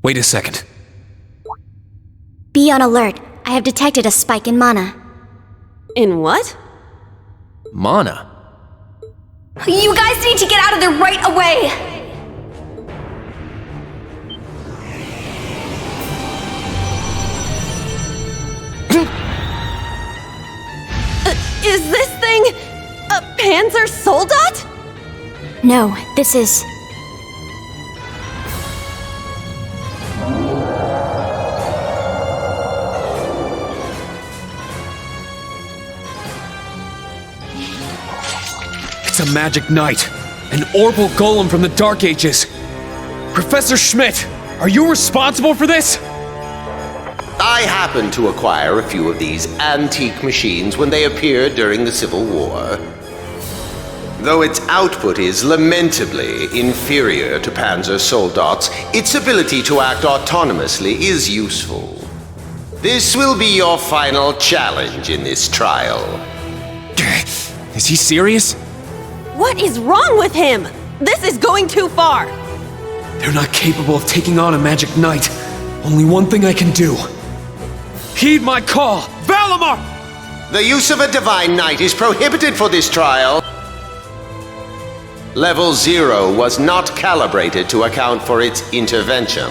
Wait a second. Be on alert. I have detected a spike in mana. In what? Mana? You guys need to get out of there right away! Is this thing a Panzer Soldat? No, this is... It's a magic knight. An orbital golem from the Dark Ages. Professor Schmidt, are you responsible for this? I happened to acquire a few of these antique machines when they appeared during the Civil War. Though its output is lamentably inferior to Panzer Soldat's, its ability to act autonomously is useful. This will be your final challenge in this trial. Is he serious? What is wrong with him? This is going too far. They're not capable of taking on a magic knight. Only one thing I can do. Heed my call! Valimar! The use of a Divine Knight is prohibited for this trial. Level 0 was not calibrated to account for its intervention.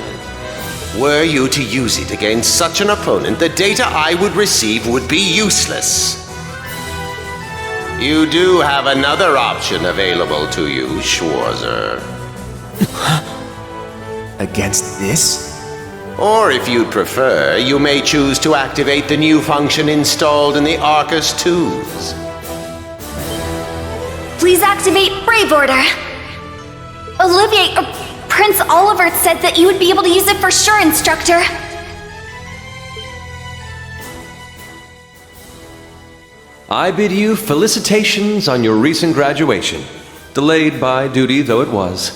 Were you to use it against such an opponent, the data I would receive would be useless. You do have another option available to you, Schwarzer. Against this? Or if you'd prefer, you may choose to activate the new function installed in the Arcus 2s. Please activate Brave Order! Olivier, Prince Oliver said that you would be able to use it for sure, Instructor. I bid you felicitations on your recent graduation, delayed by duty though it was.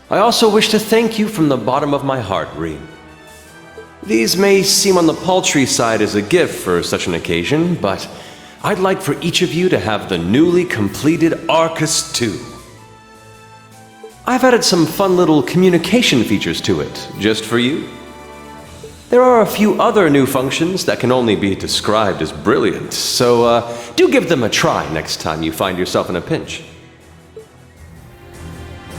I also wish to thank you from the bottom of my heart, Rean. These may seem on the paltry side as a gift for such an occasion, but I'd like for each of you to have the newly completed Arcus 2. I've added some fun little communication features to it, just for you. There are a few other new functions that can only be described as brilliant, so do give them a try next time you find yourself in a pinch.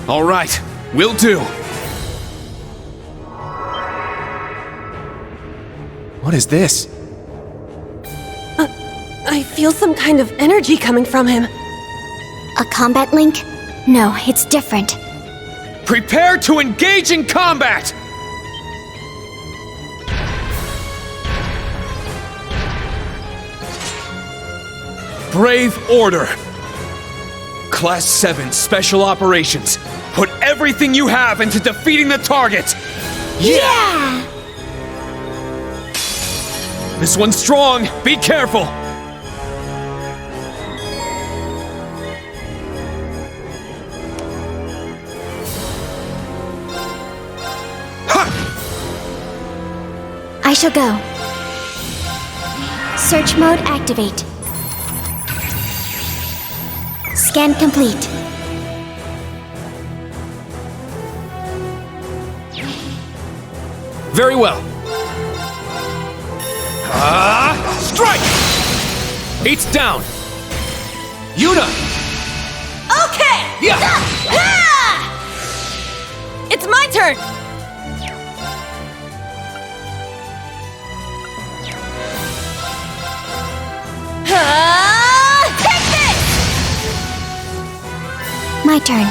All right, will do. What is this? I feel some kind of energy coming from him. A combat link? No, it's different. Prepare to engage in combat! Brave Order. Class 7 Special Operations. Put everything you have into defeating the target! Yeah! This one's strong. Be careful. Ha! I shall go. Search mode activate. Scan complete. Very well. Strike! 8's down. Juna! Okay! Yeah! It's my turn! Take this! My turn.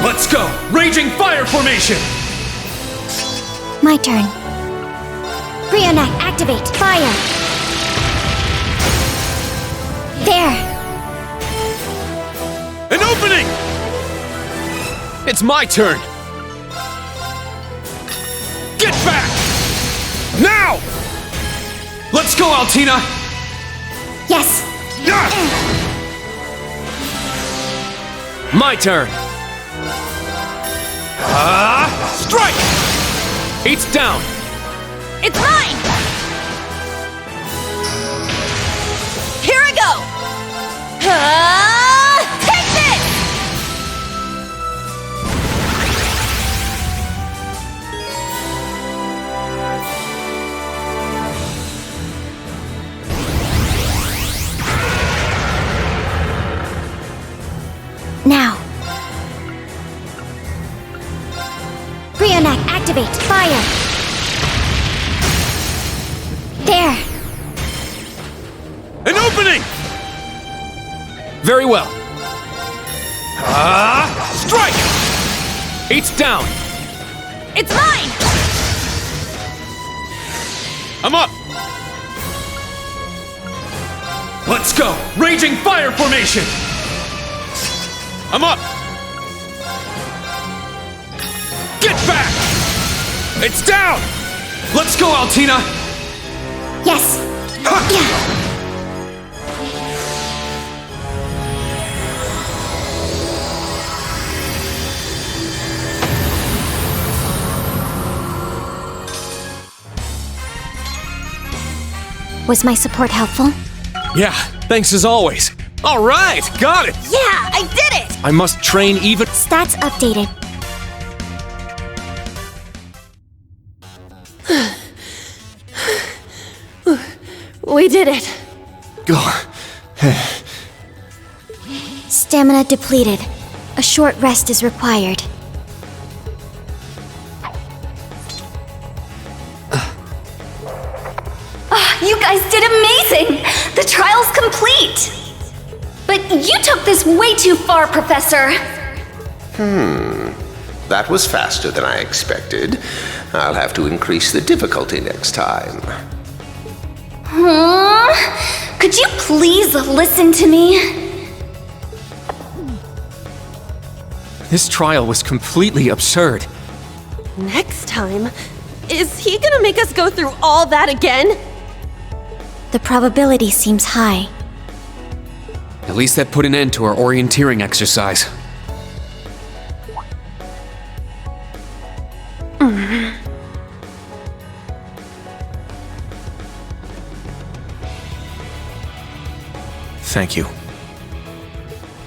Let's go! Raging Fire Formation! My turn. Rean, activate. Fire. There. An opening! It's my turn! Get back! Now! Let's go, Altina! Yes. My turn! Strike! 8's down! It's mine! Here I go! Take this! Now. Reonac, activate. Fire. There. An opening! Very well. Strike! 8's down! It's mine! I'm up! Let's go! Raging fire formation! I'm up! Get back! It's down! Let's go, Altina! Yes. Yeah. Was my support helpful? Yeah, thanks as always. All right, got it! Yeah, I did it! I must train even... Stats updated. We did it. Stamina depleted. A short rest is required. You guys did amazing! The trial's complete! But you took this way too far, Professor! That was faster than I expected. I'll have to increase the difficulty next time. Could you please listen to me? This trial was completely absurd. Next time? Is he gonna make us go through all that again? The probability seems high. At least that put an end to our orienteering exercise. Thank you.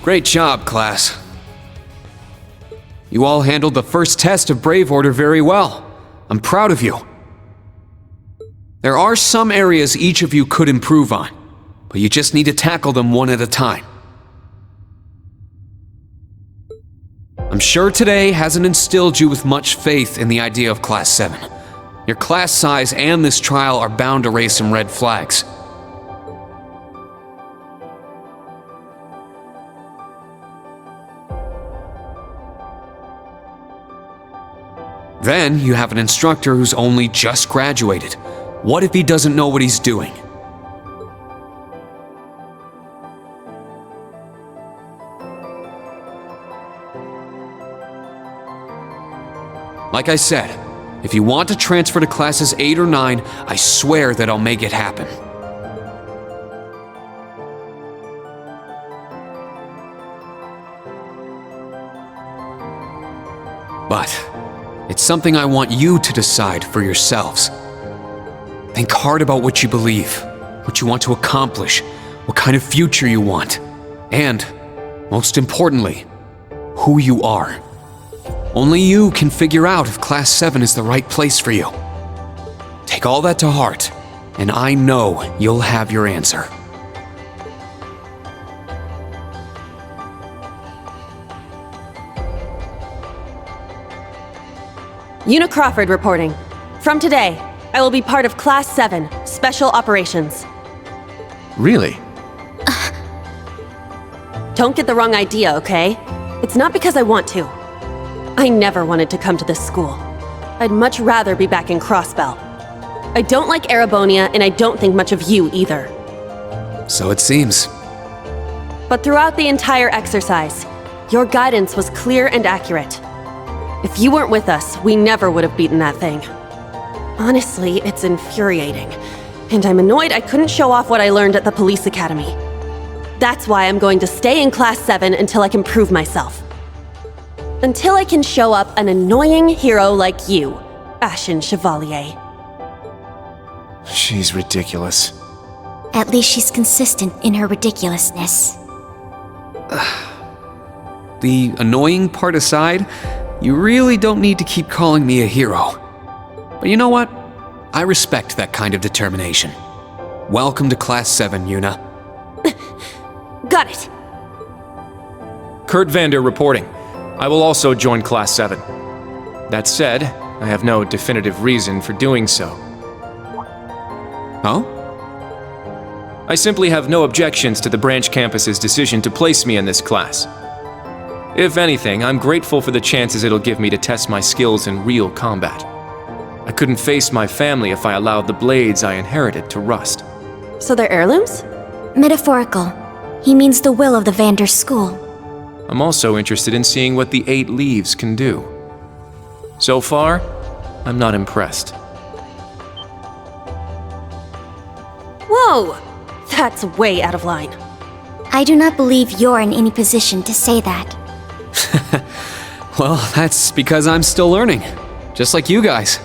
Great job, class. You all handled the first test of Brave Order very well. I'm proud of you. There are some areas each of you could improve on, but you just need to tackle them one at a time. I'm sure today hasn't instilled you with much faith in the idea of Class 7. Your class size and this trial are bound to raise some red flags. Then you have an instructor who's only just graduated. What if he doesn't know what he's doing? Like I said, if you want to transfer to classes 8 or 9, I swear that I'll make it happen. But it's something I want you to decide for yourselves. Think hard about what you believe, what you want to accomplish, what kind of future you want, and, most importantly, who you are. Only you can figure out if Class 7 is the right place for you. Take all that to heart, and I know you'll have your answer. Una Crawford reporting. From today, I will be part of Class 7, Special Operations. Really? Don't get the wrong idea, okay? It's not because I want to. I never wanted to come to this school. I'd much rather be back in Crossbell. I don't like Erebonia, and I don't think much of you either. So it seems. But throughout the entire exercise, your guidance was clear and accurate. If you weren't with us, we never would have beaten that thing. Honestly, it's infuriating. And I'm annoyed I couldn't show off what I learned at the police academy. That's why I'm going to stay in Class 7 until I can prove myself. Until I can show up an annoying hero like you, Ashen Chevalier. She's ridiculous. At least she's consistent in her ridiculousness. The annoying part aside, you really don't need to keep calling me a hero. But you know what? I respect that kind of determination. Welcome to Class 7, Yuna. Got it. Kurt Vander reporting. I will also join Class 7. That said, I have no definitive reason for doing so. Oh? I simply have no objections to the branch campus's decision to place me in this class. If anything, I'm grateful for the chances it'll give me to test my skills in real combat. I couldn't face my family if I allowed the blades I inherited to rust. So they're heirlooms? Metaphorical. He means the will of the Vander school. I'm also interested in seeing what the 8 leaves can do. So far, I'm not impressed. Whoa! That's way out of line. I do not believe you're in any position to say that. Well, that's because I'm still learning. Just like you guys.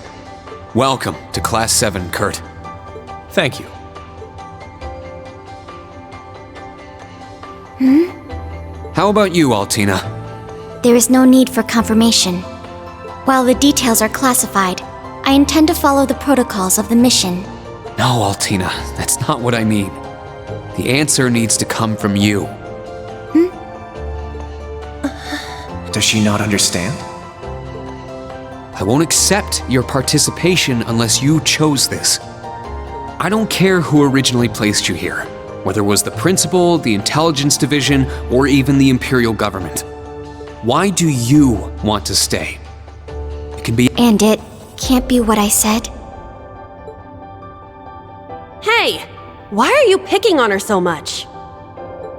Welcome to Class 7, Kurt. Thank you. How about you, Altina? There is no need for confirmation. While the details are classified, I intend to follow the protocols of the mission. No, Altina, that's not what I mean. The answer needs to come from you. Does she not understand? I won't accept your participation unless you chose this. I don't care who originally placed you here, whether it was the principal, the intelligence division, or even the imperial government. Why do you want to stay? It can be— And it can't be what I said. Hey! Why are you picking on her so much?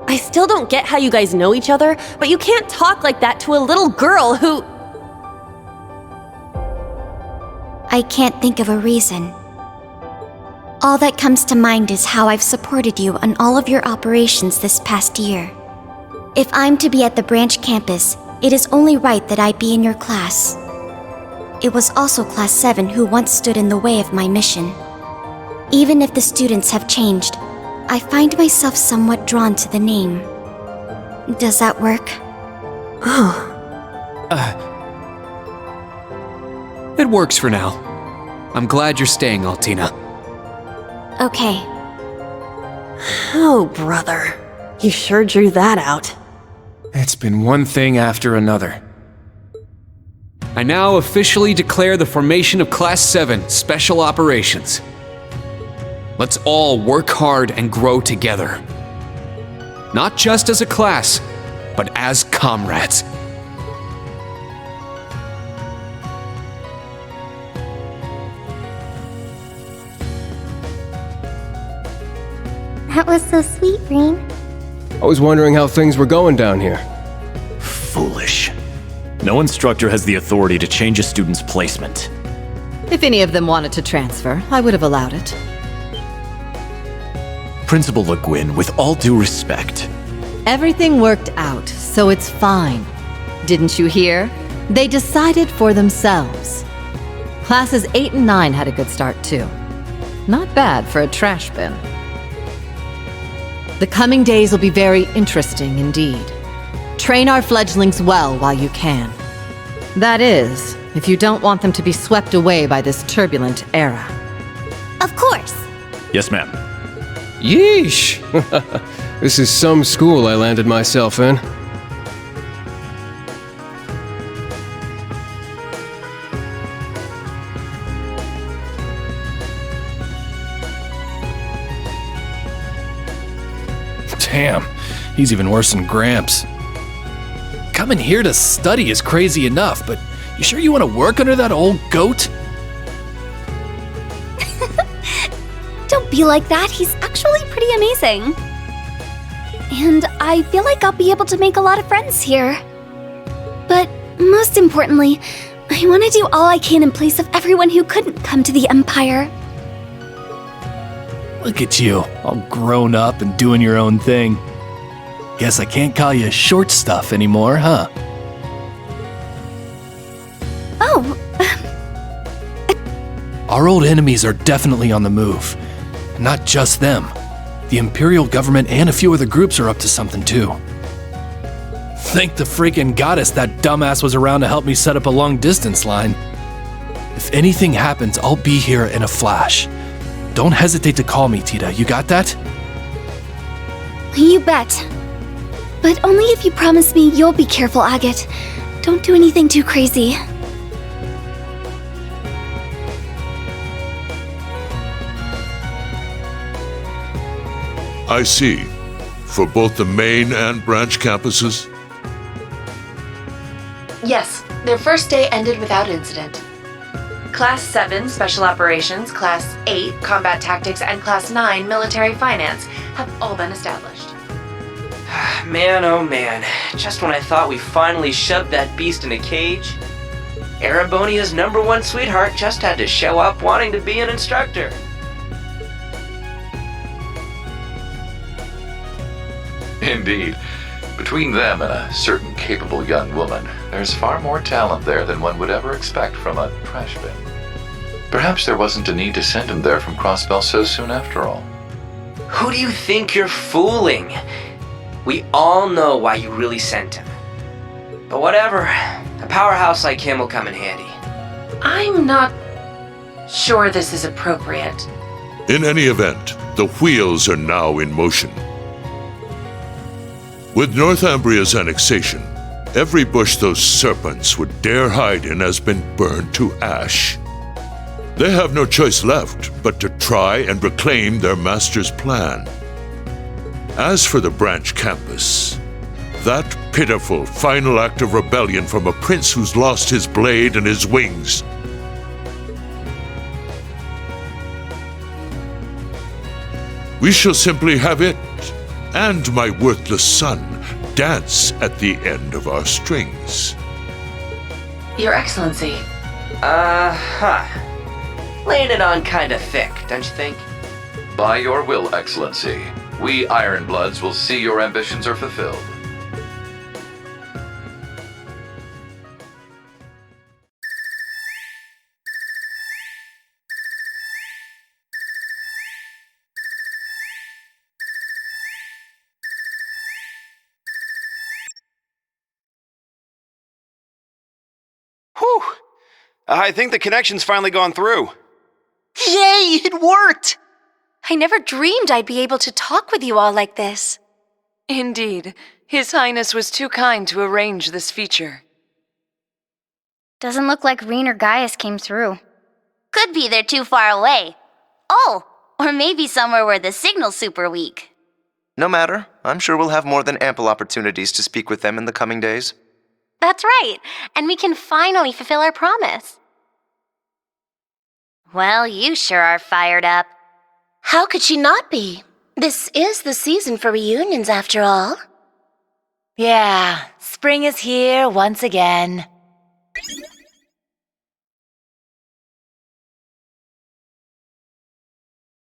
I still don't get how you guys know each other, but you can't talk like that to a little girl who— I can't think of a reason. All that comes to mind is how I've supported you on all of your operations this past year. If I'm to be at the branch campus, it is only right that I be in your class. It was also Class 7 who once stood in the way of my mission. Even if the students have changed, I find myself somewhat drawn to the name. Does that work? It works for now. I'm glad you're staying, Altina. Okay. Oh, brother. You sure drew that out. It's been one thing after another. I now officially declare the formation of Class 7 Special Operations. Let's all work hard and grow together. Not just as a class, but as comrades. That was so sweet, Rean. I was wondering how things were going down here. Foolish. No instructor has the authority to change a student's placement. If any of them wanted to transfer, I would have allowed it. Principal Le Guin, with all due respect. Everything worked out, so it's fine. Didn't you hear? They decided for themselves. Classes 8 and 9 had a good start too. Not bad for a trash bin. The coming days will be very interesting indeed. Train our fledglings well while you can. That is, if you don't want them to be swept away by this turbulent era. Of course. Yes, ma'am. Yeesh! This is some school I landed myself in. Damn, he's even worse than Gramps. Coming here to study is crazy enough, but you sure you want to work under that old goat? Don't be like that. He's actually pretty amazing. And I feel like I'll be able to make a lot of friends here. But most importantly, I want to do all I can in place of everyone who couldn't come to the Empire. Look at you, all grown up and doing your own thing. Guess I can't call you short stuff anymore, huh? Oh, Our old enemies are definitely on the move. Not just them. The Imperial government and a few other groups are up to something too. Thank the freaking goddess that dumbass was around to help me set up a long-distance line. If anything happens, I'll be here in a flash. Don't hesitate to call me, Tita. You got that? you bet. But only if you promise me you'll be careful, Agate. Don't do anything too crazy. I see. For both the main and branch campuses? Yes, their first day ended without incident. Class 7 Special Operations, Class 8 Combat Tactics, and Class 9 Military Finance have all been established. Man, oh man. Just when I thought we finally shoved that beast in a cage, Erebonia's #1 sweetheart just had to show up wanting to be an instructor. Indeed. Between them and a certain capable young woman, there's far more talent there than one would ever expect from a trash bin. Perhaps there wasn't a need to send him there from Crossbell so soon after all. Who do you think you're fooling? We all know why you really sent him. But whatever, a powerhouse like him will come in handy. I'm not sure this is appropriate. In any event, the wheels are now in motion. With Northumbria's annexation, every bush those serpents would dare hide in has been burned to ash. They have no choice left but to try and reclaim their master's plan. As for the branch campus, that pitiful final act of rebellion from a prince who's lost his blade and his wings. We shall simply have it and my worthless son dance at the end of our strings. Your Excellency. Laying it on kinda thick, don't you think? By your will, Excellency, we Ironbloods will see your ambitions are fulfilled. Whew! I think the connection's finally gone through. Yay, it worked! I never dreamed I'd be able to talk with you all like this. Indeed, His Highness was too kind to arrange this feature. Doesn't look like Rean or Gaius came through. Could be they're too far away. Oh, or maybe somewhere where the signal's super weak. No matter. I'm sure we'll have more than ample opportunities to speak with them in the coming days. That's right, and we can finally fulfill our promise. Well, you sure are fired up. How could she not be? This is the season for reunions, after all. Yeah, spring is here once again.